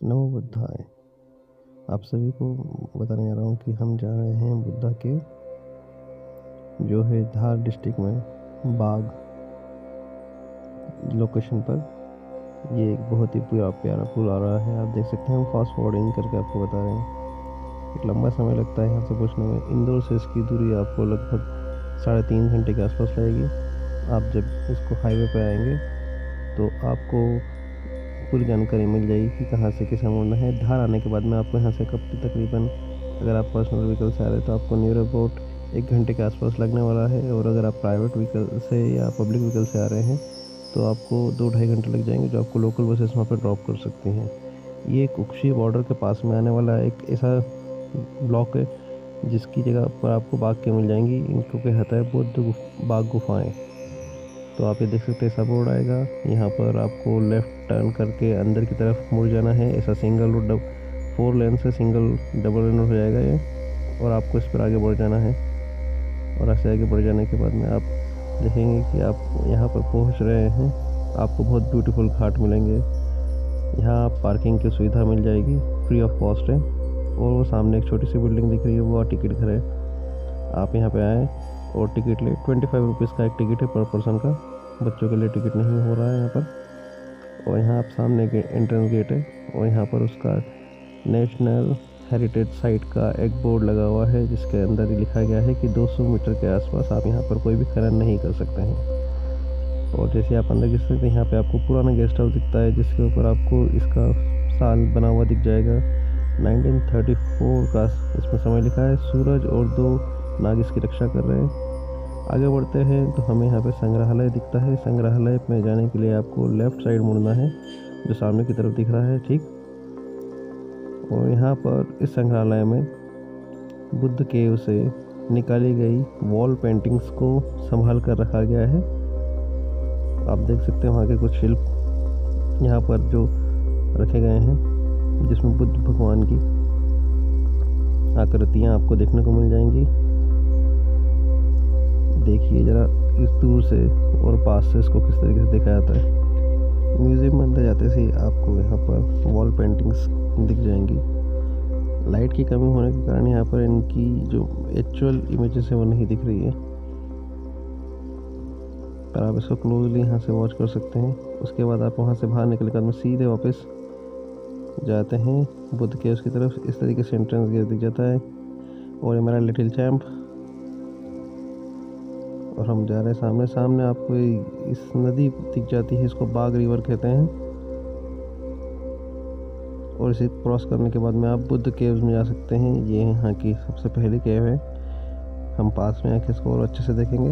नमो बुद्धाय। आप सभी को बताने जा रहा हूँ कि हम जा रहे हैं बुद्धा के जो है धार डिस्ट्रिक्ट में बाग लोकेशन पर। ये एक बहुत ही प्यारा पुल आ रहा है, आप देख सकते हैं। हम फास्ट फॉरवर्डिंग करके आपको बता रहे हैं। एक लंबा समय लगता है यहाँ से पहुँचने में। इंदौर से इसकी दूरी आपको लगभग 3.5 घंटे के आसपास लगेगी। आप जब इसको हाईवे पर आएंगे तो आपको पूरी जानकारी मिल जाएगी कि कहाँ से कैसे मुड़ना है। धार आने के बाद में आपको यहाँ से तकरीबन, अगर आप पर्सनल व्हीकल से आ रहे हैं तो आपको नियर अबाउट 1 घंटे के आसपास लगने वाला है, और अगर आप प्राइवेट व्हीकल से या पब्लिक व्हीकल से आ रहे हैं तो आपको 2-2.5 घंटे लग जाएंगे, जो आपको लोकल बसेस वहाँ पर ड्रॉप कर सकती हैं। ये कुक्षी बॉर्डर के पास में आने वाला एक ऐसा ब्लॉक है जिसकी जगह पर आपको बाग के मिल जाएंगी। इनको कहता है बुद्ध बाग गुफाएँ। तो आप ये देख सकते हैं, सब रोड आएगा। यहाँ पर आपको लेफ़्ट टर्न करके अंदर की तरफ मुड़ जाना है। ऐसा सिंगल रोड 4 लेन से सिंगल डबल लेन हो जाएगा ये, और आपको इस पर आगे बढ़ जाना है। और ऐसे आगे बढ़ जाने के बाद में आप देखेंगे कि आप यहाँ पर पहुँच रहे हैं। आपको बहुत ब्यूटीफुल घाट मिलेंगे। यहाँ पार्किंग की सुविधा मिल जाएगी, फ्री ऑफ कॉस्ट है। और वो सामने एक छोटी सी बिल्डिंग दिख रही है, वो टिकट घर है। आप यहाँ पे आएँ और टिकट ले। 25 रुपीज़ का एक टिकट है पर पर्सन का। बच्चों के लिए टिकट नहीं हो रहा है यहाँ पर। और यहाँ आप सामने के एंट्रेंस गेट है, और यहाँ पर उसका नेशनल हेरिटेज साइट का एक बोर्ड लगा हुआ है, जिसके अंदर ही लिखा गया है कि 200 मीटर के आसपास आप यहाँ पर कोई भी खनन नहीं कर सकते हैं। और जैसे आप अंदर घुसते हैं, यहाँ पे आपको पुराना गेस्ट हाउस दिखता है, जिसके ऊपर आपको इसका साल बना हुआ दिख जाएगा। 1934 का इसमें समय लिखा है। सूरज और 2 नाग इसकी रक्षा कर रहे हैं। आगे बढ़ते हैं तो हमें यहाँ पे संग्रहालय दिखता है। संग्रहालय में जाने के लिए आपको लेफ़्ट साइड मुड़ना है, जो सामने की तरफ दिख रहा है, ठीक। और यहाँ पर इस संग्रहालय में बुद्ध केव से निकाली गई वॉल पेंटिंग्स को संभाल कर रखा गया है। आप देख सकते हैं वहाँ के कुछ शिल्प यहाँ पर जो रखे गए हैं, जिसमें बुद्ध भगवान की आकृतियाँ आपको देखने को मिल जाएंगी। देखिए ज़रा इस दूर से और पास से इसको किस तरीके से देखा जाता है। म्यूज़ियम में अंदर जाते से आपको यहाँ पर वॉल पेंटिंग्स दिख जाएंगी। लाइट की कमी होने के कारण यहाँ पर इनकी जो एक्चुअल इमेजेस है वो नहीं दिख रही है, पर आप इसको क्लोजली यहाँ से वॉच कर सकते हैं। उसके बाद आप वहाँ से बाहर निकल कर सीधे वापस जाते हैं बुद्ध के उसकी तरफ। इस तरीके से एंट्रेंस गेट दिख जाता है। और ये मेरा लिटिल चैम्प, और हम जा रहे हैं सामने। सामने आपको इस नदी दिख जाती है, इसको बाग रिवर कहते हैं। और इसे क्रॉस करने के बाद में आप बुद्ध केव्स में जा सकते हैं। ये यहाँ की सबसे पहली केव है। हम पास में आके इसको और अच्छे से देखेंगे।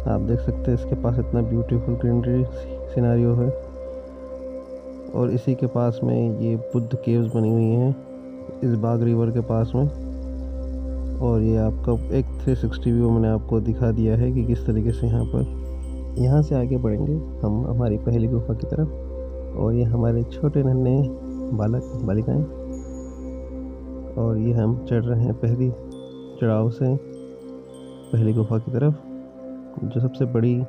आप देख सकते हैं इसके पास इतना ब्यूटीफुल ग्रीनरी सिनारियो है। और इसी के पास में ये बुद्ध केव्स बनी हुई हैं, इस बाग रिवर के पास में। और ये आपका एक 360 व्यू मैंने आपको दिखा दिया है कि किस तरीके से यहाँ से आगे बढ़ेंगे हम हमारी पहली गुफा की तरफ। और ये हमारे छोटे नन्हे बालक बालिकाएं, और ये हम चढ़ रहे हैं पहली चढ़ाव से पहली गुफा की तरफ, जो सबसे बड़ी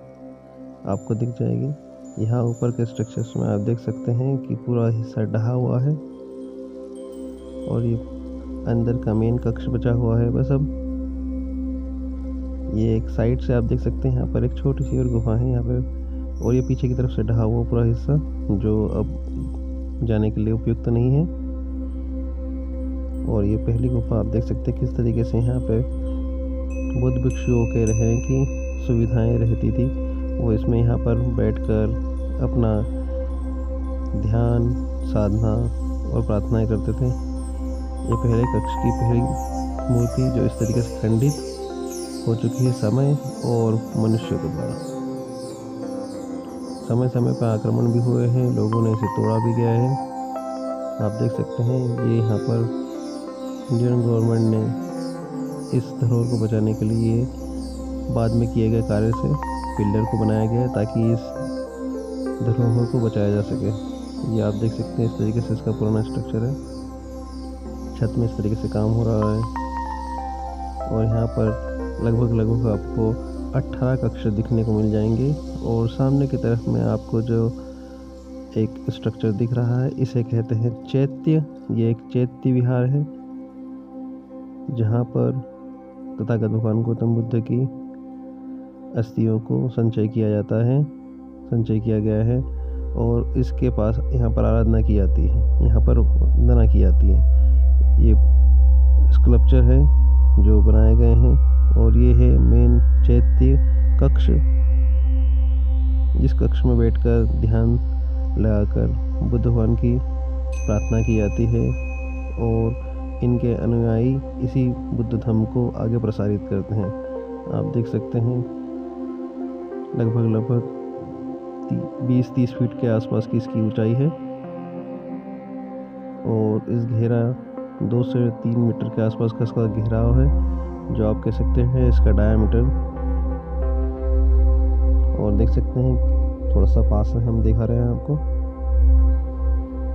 आपको दिख जाएगी। यहाँ ऊपर के स्ट्रक्चर्स में आप देख सकते हैं कि पूरा हिस्सा ढहा हुआ है, और ये अंदर का मेन कक्ष बचा हुआ है बस अब। ये एक साइड से आप देख सकते हैं, यहाँ पर एक छोटी सी और गुफा है यहाँ पे। और ये पीछे की तरफ से ढहा हुआ पूरा हिस्सा, जो अब जाने के लिए उपयुक्त तो नहीं है। और ये पहली गुफा आप देख सकते हैं किस तरीके से यहाँ पे बुद्ध भिक्षुओं के रहने की सुविधाएं रहती थी। वो इसमें यहाँ पर बैठकर अपना ध्यान, साधना और प्रार्थनाएं करते थे। ये पहले कक्ष की पहली मूर्ति जो इस तरीके से खंडित हो चुकी है समय और मनुष्य के द्वारा। समय समय पर आक्रमण भी हुए हैं, लोगों ने इसे तोड़ा भी गया है। आप देख सकते हैं ये यहाँ पर इंडियन गवर्नमेंट ने इस धरोहर को बचाने के लिए बाद में किए गए कार्य से पिलर को बनाया गया है, ताकि इस धरोहर को बचाया जा सके। ये आप देख सकते हैं इस तरीके से इसका पुराना स्ट्रक्चर है। छत में इस तरीके से काम हो रहा है। और यहाँ पर लगभग आपको 18 कक्ष दिखने को मिल जाएंगे। और सामने की तरफ में आपको जो एक स्ट्रक्चर दिख रहा है, इसे कहते हैं चैत्य। ये एक चैत्य विहार है जहाँ पर तथागत भगवान गौतम बुद्ध की अस्थियों को संचय किया जाता है, संचय किया गया है और इसके पास यहाँ पर आराधना की जाती है, यहाँ पर वंदना की जाती है। ये स्कल्पचर है जो बनाए गए हैं और ये है मेन चैत्य कक्ष, जिस कक्ष में बैठकर ध्यान लगाकर बुद्ध भगवान की प्रार्थना की जाती है और इनके अनुयायी इसी बुद्ध धर्म को आगे प्रसारित करते हैं। आप देख सकते हैं लगभग 20-30 फीट के आसपास की इसकी ऊंचाई है और इस घेरा 2 से 3 मीटर के आसपास का इसका घेराव है, जो आप कह सकते हैं इसका डायमीटर। और देख सकते हैं थोड़ा सा पास में हम दिखा रहे हैं आपको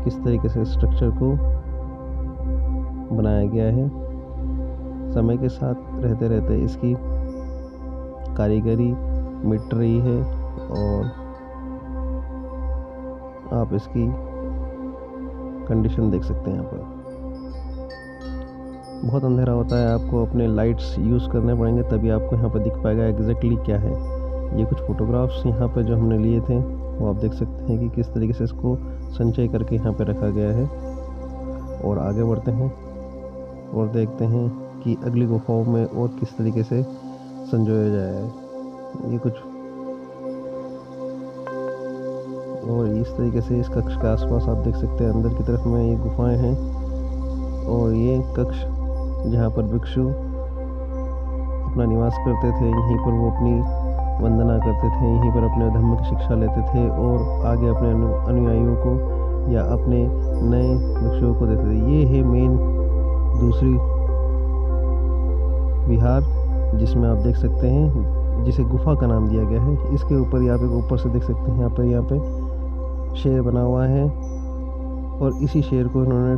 किस तरीके से स्ट्रक्चर को बनाया गया है। समय के साथ रहते रहते इसकी कारीगरी मिट रही है और आप इसकी कंडीशन देख सकते हैं। यहाँ पर बहुत अंधेरा होता है, आपको अपने लाइट्स यूज़ करने पड़ेंगे तभी आपको यहाँ पर दिख पाएगा एग्जैक्टली क्या है। ये कुछ फ़ोटोग्राफ्स यहाँ पर जो हमने लिए थे वो आप देख सकते हैं कि किस तरीके से इसको संचय करके यहाँ पर रखा गया है। और आगे बढ़ते हैं और देखते हैं कि अगली गुफाओं में और किस तरीके से संजोया जाए है। ये कुछ और इस तरीके से इस कक्ष के आसपास आप देख सकते हैं अंदर की तरफ में ये गुफाएं हैं और ये कक्ष जहाँ पर भिक्षु अपना निवास करते थे, यहीं पर वो अपनी वंदना करते थे, यहीं पर अपने धर्म की शिक्षा लेते थे और आगे अपने अनुयायियों को या अपने नए भिक्षुओं को देते थे। ये है मेन दूसरी विहार जिसमें आप देख सकते हैं, जिसे गुफा का नाम दिया गया है। इसके ऊपर यहाँ पे ऊपर से देख सकते हैं यहाँ पे शेर बना हुआ है और इसी शेर को इन्होंने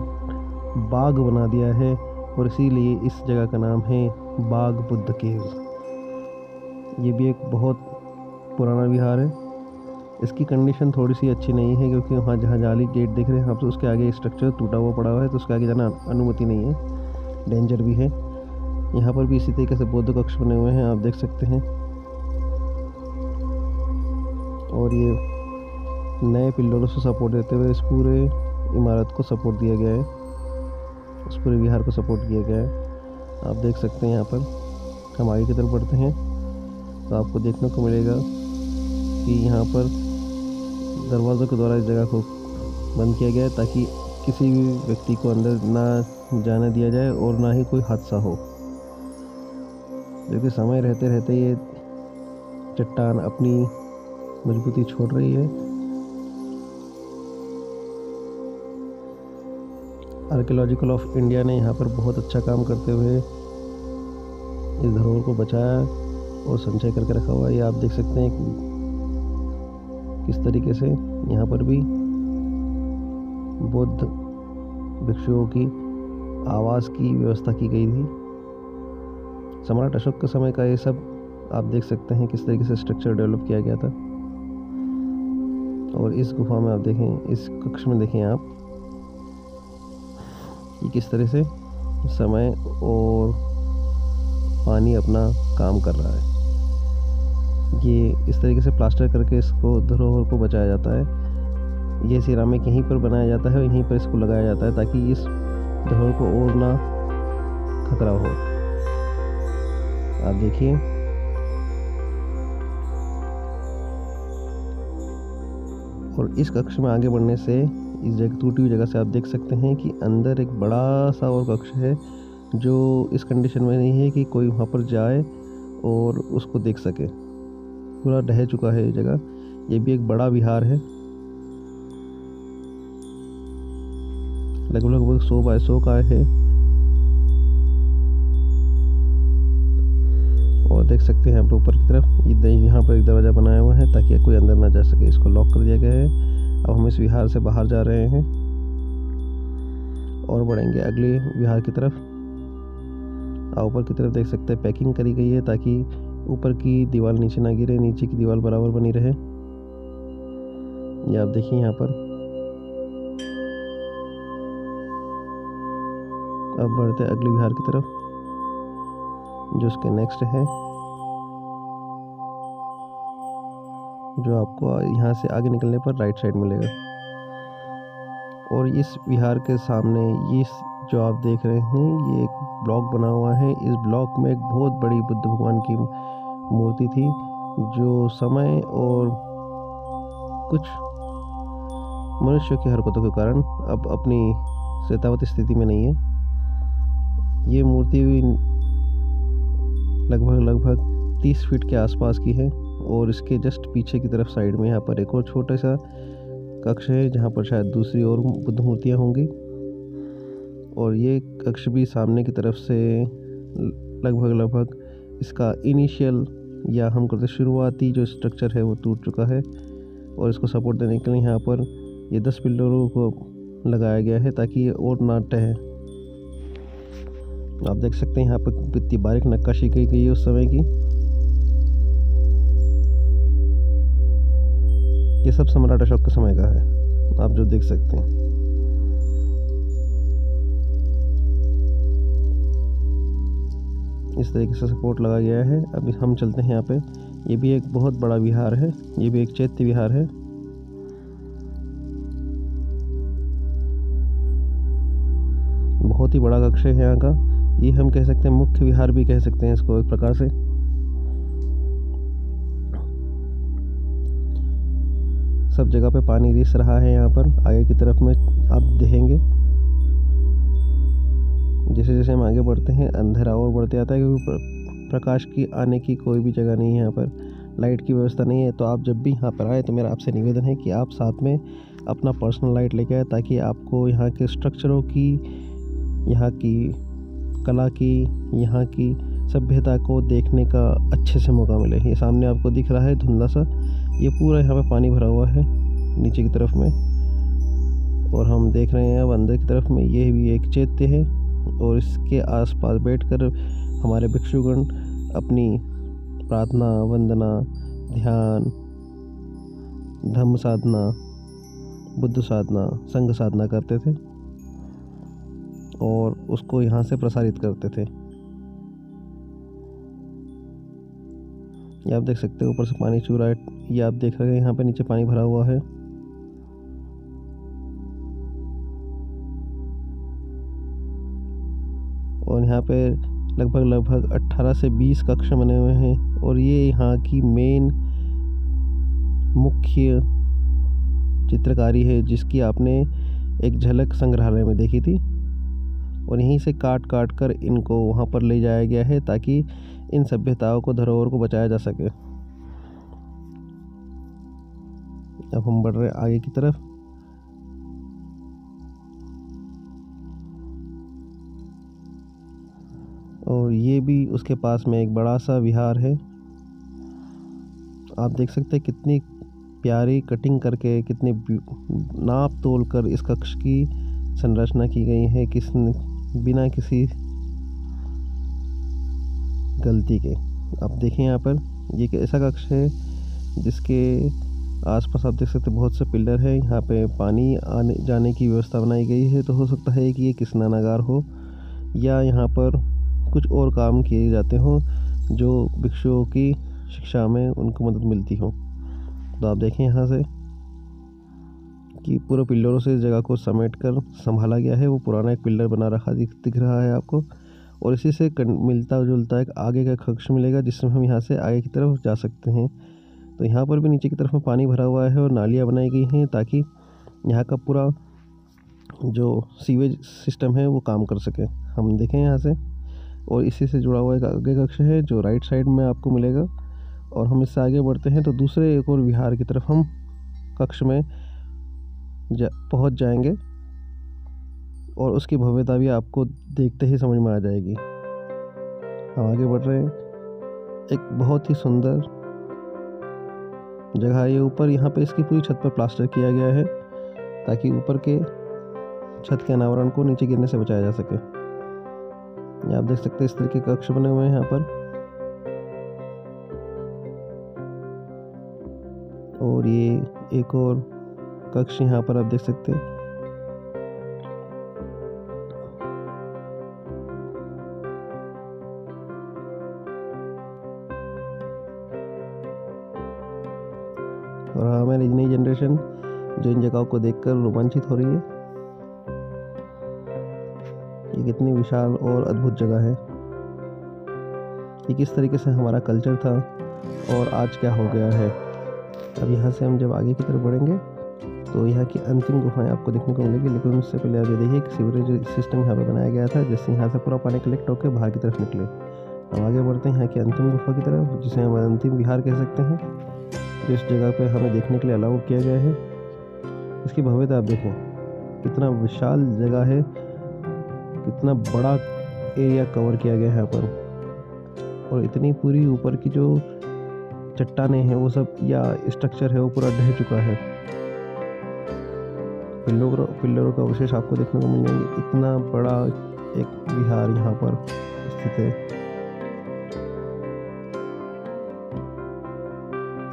बाग बना दिया है और इसीलिए इस जगह का नाम है बाग बुद्ध केव। ये भी एक बहुत पुराना विहार है। इसकी कंडीशन थोड़ी सी अच्छी नहीं है क्योंकि वहाँ जहाँ जाली गेट दिख रहे हैं आप, तो उसके आगे स्ट्रक्चर टूटा हुआ पड़ा हुआ है, तो उसके आगे जाना अनुमति नहीं है, डेंजर भी है। यहाँ पर भी इसी तरीके से बौद्ध कक्ष बने हुए हैं, आप देख सकते हैं। और ये नए पिल्लरों से सपोर्ट देते हुए इस पूरे इमारत को सपोर्ट दिया गया है, इस पूरे विहार को सपोर्ट किया गया है। आप देख सकते हैं यहाँ पर हम आगे की तरफ बढ़ते हैं तो आपको देखने को मिलेगा कि यहाँ पर दरवाज़ों के द्वारा इस जगह को बंद किया गया है ताकि किसी भी व्यक्ति को अंदर ना जाने दिया जाए और ना ही कोई हादसा हो। क्योंकि समय रहते रहते ये चट्टान अपनी मजबूती छोड़ रही है। आर्कियोलॉजिकल ऑफ इंडिया ने यहाँ पर बहुत अच्छा काम करते हुए इस धरोहर को बचाया और संचय करके रखा हुआ है। ये आप देख सकते हैं किस तरीके से यहाँ पर भी बौद्ध भिक्षुओं की आवास की व्यवस्था की गई थी। सम्राट अशोक के समय का ये सब आप देख सकते हैं किस तरीके से स्ट्रक्चर डेवलप किया गया था। और इस गुफा में आप देखें, इस कक्ष में देखें आप कि किस तरह से समय और पानी अपना काम कर रहा है। ये इस तरीके से प्लास्टर करके इसको धरोहर को बचाया जाता है। ये सिरामिक यहीं पर बनाया जाता है और यहीं पर इसको लगाया जाता है ताकि इस धरोहर को और ना खतरा हो। आप देखिए और इस कक्ष में आगे बढ़ने से इस जगह टूटी हुई जगह से आप देख सकते हैं कि अंदर एक बड़ा सा और कक्ष है जो इस कंडीशन में नहीं है कि कोई वहाँ पर जाए और उसको देख सके। पूरा ढह चुका है ये जगह। ये भी एक बड़ा विहार है, लगभग 100 बाय 100 का है। और देख सकते हैं यहाँ पे ऊपर की तरफ यहाँ पर एक दरवाज़ा बनाया हुआ है ताकि कोई अंदर ना जा सके। इसको लॉक कर दिया गया है। अब हम इस विहार से बाहर जा रहे हैं और बढ़ेंगे अगले विहार की तरफ। ऊपर की तरफ देख सकते हैं पैकिंग करी गई है ताकि ऊपर की दीवार नीचे ना गिरे, नीचे की दीवार बराबर बनी रहे। ये आप देखिए यहाँ पर अब बढ़ते हैं अगले विहार की तरफ, जो उसके नेक्स्ट है, जो आपको यहाँ से आगे निकलने पर राइट साइड मिलेगा। और इस विहार के सामने ये जो आप देख रहे हैं, ये एक ब्लॉक बना हुआ है। इस ब्लॉक में एक बहुत बड़ी बुद्ध भगवान की मूर्ति थी, जो समय और कुछ मनुष्य की हरकतों के कारण अब अपनी शैतावती स्थिति में नहीं है। ये मूर्ति लगभग 30 फीट के आसपास की है। और इसके जस्ट पीछे की तरफ साइड में यहाँ पर एक और छोटा सा कक्ष है, जहाँ पर शायद दूसरी और बुद्ध मूर्तियाँ होंगी। और ये कक्ष भी सामने की तरफ से लगभग इसका इनिशियल या हम कहते शुरुआती जो स्ट्रक्चर है वो टूट चुका है। और इसको सपोर्ट देने के लिए यहाँ पर ये 10 पिलरों को लगाया गया है, ताकि ये और ना टहे। आप देख सकते हैं यहाँ पर कितनी बारीक नक्काशी की गई है उस समय की। ये सब सम्राट अशोक के समय का है, आप जो देख सकते हैं। इस तरीके से सपोर्ट लगा गया है। अभी हम चलते हैं यहाँ पे। ये भी एक बहुत बड़ा विहार है, ये भी एक चैत्य विहार है। बहुत ही बड़ा कक्ष है यहाँ का। ये हम कह सकते हैं मुख्य विहार भी कह सकते हैं इसको एक प्रकार से। सब जगह पे पानी रिस रहा है। यहाँ पर आगे की तरफ में आप देखेंगे, जैसे जैसे हम आगे बढ़ते हैं अंधेरा और बढ़ते आता है, क्योंकि प्रकाश की आने की कोई भी जगह नहीं है। यहाँ पर लाइट की व्यवस्था नहीं है। तो आप जब भी यहाँ पर आए तो मेरा आपसे निवेदन है कि आप साथ में अपना पर्सनल लाइट लेके आए, ताकि आपको यहाँ के स्ट्रक्चरों की, यहाँ की कला की, यहाँ की सभ्यता को देखने का अच्छे से मौका मिले। ये सामने आपको दिख रहा है धुंधला सा, ये पूरा यहाँ पे पानी भरा हुआ है नीचे की तरफ में। और हम देख रहे हैं अब अंदर की तरफ में, ये भी एक चैत्य है। और इसके आसपास बैठकर हमारे भिक्षुगण अपनी प्रार्थना, वंदना, ध्यान, धम्म साधना, बुद्ध साधना, संघ साधना करते थे और उसको यहाँ से प्रसारित करते थे। ये आप देख सकते हैं ऊपर से पानी चू रहा है। ये आप देख रहे हैं यहाँ पे नीचे पानी भरा हुआ है। और यहाँ पे लगभग 18 से 20 कक्ष बने हुए हैं। और ये यहाँ की मेन मुख्य चित्रकारी है, जिसकी आपने एक झलक संग्रहालय में देखी थी। और यहीं से काट कर इनको वहाँ पर ले जाया गया है, ताकि इन सभ्यताओं को, धरोहर को बचाया जा सके। अब हम बढ़ रहे हैं आगे की तरफ। और ये भी उसके पास में एक बड़ा सा विहार है। आप देख सकते हैं कितनी प्यारी कटिंग करके, कितनी नाप तोल कर इस कक्ष की संरचना की गई है, बिना किसी गलती के। आप देखें यहाँ पर, ये एक ऐसा कक्ष है जिसके आसपास आप देख सकते हैं बहुत से पिलर है। यहाँ पे पानी आने जाने की व्यवस्था बनाई गई है। तो हो सकता है कि ये किस स्नानागार हो, या यहाँ पर कुछ और काम किए जाते हों जो भिक्षुओं की शिक्षा में उनको मदद मिलती हो। तो आप देखें यहाँ से कि पूरे पिलरों से इस जगह को समेट कर संभाला गया है। वो पुराना एक पिलर बना रखा दिख रहा है आपको। और इसी से मिलता जुलता एक आगे का कक्ष मिलेगा, जिसमें हम यहाँ से आगे की तरफ जा सकते हैं। तो यहाँ पर भी नीचे की तरफ में पानी भरा हुआ है और नालियाँ बनाई गई हैं, ताकि यहाँ का पूरा जो सीवेज सिस्टम है वो काम कर सके। हम देखें यहाँ से। और इसी से जुड़ा हुआ एक आगे कक्ष है जो राइट साइड में आपको मिलेगा। और हम इससे आगे बढ़ते हैं तो दूसरे एक और विहार की तरफ हम कक्ष में पहुँच जाएंगे। और उसकी भव्यता भी आपको देखते ही समझ में आ जाएगी। हम आगे बढ़ रहे हैं। एक बहुत ही सुंदर जगह है ये ऊपर। यहाँ पे इसकी पूरी छत पर प्लास्टर किया गया है, ताकि ऊपर के छत के अनावरण को नीचे गिरने से बचाया जा सके। आप देख सकते हैं इस तरह के कक्ष बने हुए हैं यहाँ पर। और ये एक और कक्ष यहाँ पर आप देख सकते हैं। और हमारी नई जनरेशन जो इन जगहों को देखकर रोमांचित हो रही है। ये कितनी विशाल और अद्भुत जगह है। ये किस तरीके से हमारा कल्चर था और आज क्या हो गया है। अब यहाँ से हम जब आगे की तरफ बढ़ेंगे तो यहाँ की अंतिम गुफाएं आपको देखने को मिलेगी, लेकिन उससे पहले आप ये देखिए कि सीवरेज सिस्टम यहाँ पे बनाया गया था, जिससे यहाँ से पूरा पानी कलेक्ट होकर बाहर की तरफ निकले। हम आगे बढ़ते हैं यहाँ की अंतिम गुफा की तरफ, जिसे हम अंतिम विहार कह सकते हैं, जो इस जगह पे हमें देखने के लिए अलाउ किया गया है। इसकी भव्यता आप देखें, कितना विशाल जगह है, कितना बड़ा एरिया कवर किया गया है यहाँ पर, और इतनी पूरी ऊपर की जो चट्टानें हैं वो सब या स्ट्रक्चर है वो पूरा ढह चुका है। पिल्लरों का अवशेष आपको देखने को मिल जाएंगे। इतना बड़ा एक विहार यहाँ पर स्थित है।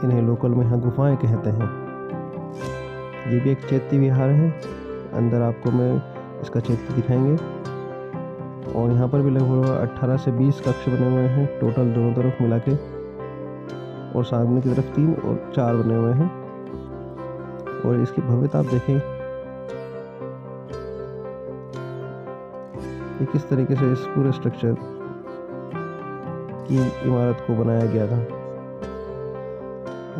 इन्हें लोकल में यहाँ गुफाएं कहते हैं। ये भी एक चैत्य विहार है। अंदर आपको मैं इसका चैत्य दिखाएंगे, और यहाँ पर भी लगभग 18 से 20 कक्ष बने हुए हैं टोटल दोनों तरफ मिला के, और सामने की तरफ 3 और 4 बने हुए हैं। और इसकी भव्यता आप देखें, ये किस तरीके से इस पूरे स्ट्रक्चर की इमारत को बनाया गया था।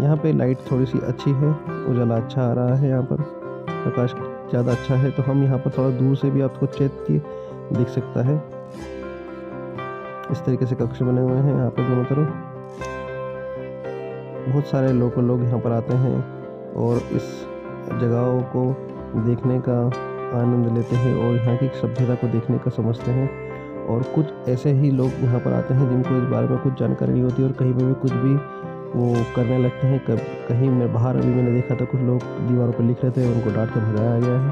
यहाँ पे लाइट थोड़ी सी अच्छी है, उजाला अच्छा आ रहा है, यहाँ पर प्रकाश ज़्यादा अच्छा है, तो हम यहाँ पर थोड़ा दूर से भी आपको चैत्य दिख सकता है। इस तरीके से कक्ष बने हुए हैं यहाँ पर दोनों तरफ। बहुत सारे लोकल लोग यहाँ पर आते हैं और इस जगहों को देखने का आनंद लेते हैं और यहाँ की सभ्यता को देखने का समझते हैं। और कुछ ऐसे ही लोग यहाँ पर आते हैं जिनको इस बारे में कुछ जानकारी नहीं होती और कहीं पर भी कुछ भी वो करने लगते हैं। कहीं में बाहर अभी मैंने देखा था कुछ लोग दीवारों पर लिख रहे थे, उनको डांट कर भगाया गया है।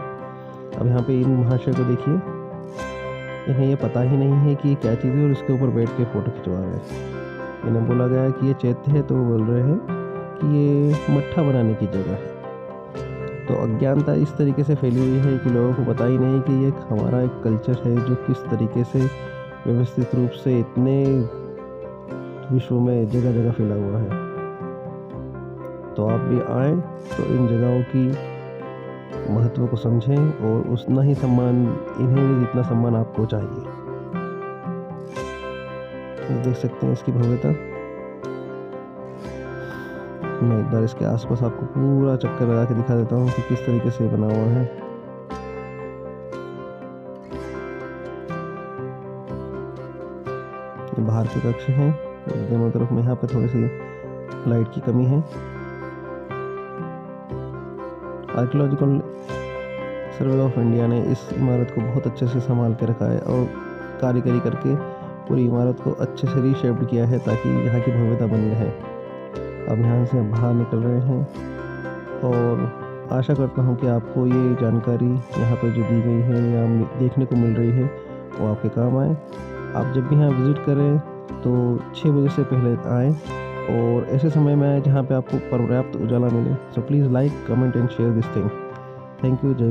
अब यहाँ पे इन महाशय को देखिए, इन्हें ये पता ही नहीं है कि ये क्या चीज़ है और इसके ऊपर बैठ के फ़ोटो खिंचवा रहे हैं। इन्हें बोला गया है कि ये चैत्य है, तो वो बोल रहे हैं कि ये मट्ठा बनाने की जगह है। तो अज्ञानता इस तरीके से फैली हुई है कि लोगों को पता ही नहीं कि ये हमारा एक कल्चर है जो किस तरीके से व्यवस्थित रूप से इतने विश्व में जगह जगह फैला हुआ है। तो आप भी आएँ तो इन जगहों की महत्व को समझें और उतना ही सम्मान इन्हें भी जितना सम्मान आपको चाहिए। देख सकते हैं इसकी भव्यता। मैं एक बार इसके आसपास आपको पूरा चक्कर लगा के दिखा देता हूँ कि किस तरीके से बना हुआ है। ये बाहर के कक्ष हैं, दोनों तरफ में यहाँ पे थोड़ी सी लाइट की कमी है। आर्कियोलॉजिकल सर्वे ऑफ इंडिया ने इस इमारत को बहुत अच्छे से संभाल के रखा है और कारीगरी करके पूरी इमारत को अच्छे से रीशेप्ड किया है ताकि यहाँ की भव्यता बनी रहे। अब यहाँ से हम बाहर निकल रहे हैं और आशा करता हूँ कि आपको ये जानकारी यहाँ पे जो दी गई है या देखने को मिल रही है वो आपके काम आए। आप जब भी यहाँ विज़िट करें तो 6 बजे से पहले आएँ और ऐसे समय में आए जहाँ पे आपको पर्याप्त उजाला मिले। So please like, comment and share this thing. Thank you. जय